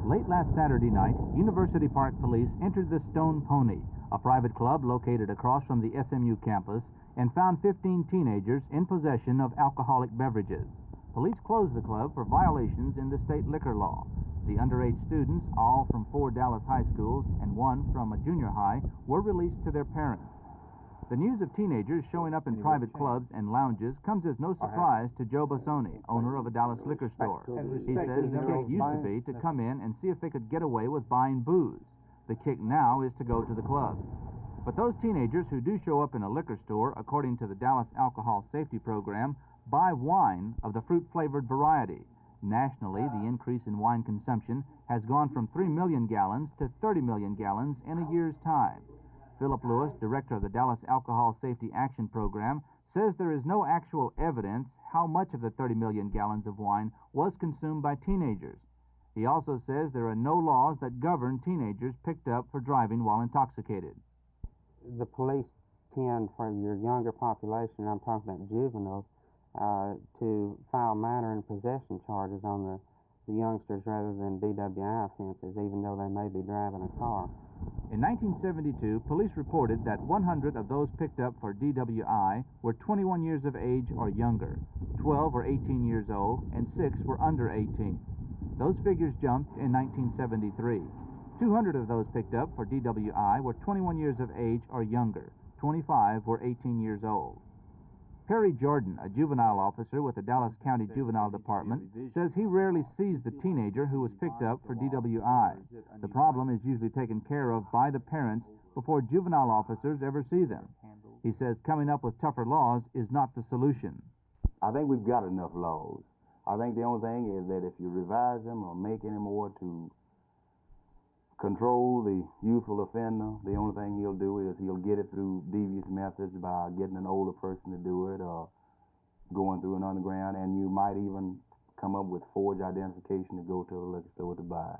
Late last Saturday night, University Park police entered the Stone Pony, a private club located across from the SMU campus, and found 15 teenagers in possession of alcoholic beverages. Police closed the club for violations in the state liquor law. The underage students, all from 4 Dallas high schools and 1 from a junior high, were released to their parents. The news of teenagers showing up in private clubs and lounges comes as no surprise to Joe Bassoni, owner of a Dallas liquor store. He says the kick used to be to come in and see if they could get away with buying booze. The kick now is to go to the clubs. But those teenagers who do show up in a liquor store, according to the Dallas Alcohol Safety Program, buy wine of the fruit-flavored variety. Nationally, the increase in wine consumption has gone from 3 million gallons to 30 million gallons in a year's time. Philip Lewis, director of the Dallas Alcohol Safety Action Program, says there is no actual evidence how much of the 30 million gallons of wine was consumed by teenagers. He also says there are no laws that govern teenagers picked up for driving while intoxicated. The police tend, for your younger population, I'm talking about juveniles, to file minor and possession charges on the youngsters rather than DWI offenses, even though they may be driving a car. In 1972, police reported that 100 of those picked up for DWI were 21 years of age or younger, 12 were 18 years old, and 6 were under 18. Those figures jumped in 1973. 200 of those picked up for DWI were 21 years of age or younger, 25 were 18 years old. Perry Jordan, a juvenile officer with the Dallas County Juvenile Department, says he rarely sees the teenager who was picked up for DWI. The problem is usually taken care of by the parents before juvenile officers ever see them. He says coming up with tougher laws is not the solution. I think we've got enough laws. I think the only thing is that if you revise them or make any more to control the youthful offender, the only thing he'll do is he'll get it through devious methods by getting an older person to do it or going through an underground, and you might even come up with forged identification to go to the liquor store to buy.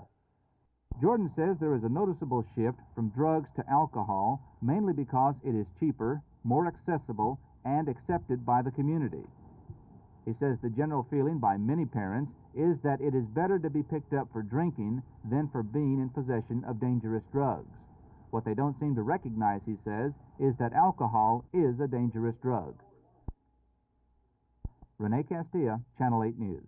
Jordan says there is a noticeable shift from drugs to alcohol, mainly because it is cheaper, more accessible, and accepted by the community. He says the general feeling by many parents is that it is better to be picked up for drinking than for being in possession of dangerous drugs. What they don't seem to recognize, he says, is that alcohol is a dangerous drug. Rene Castilla, Channel 8 News.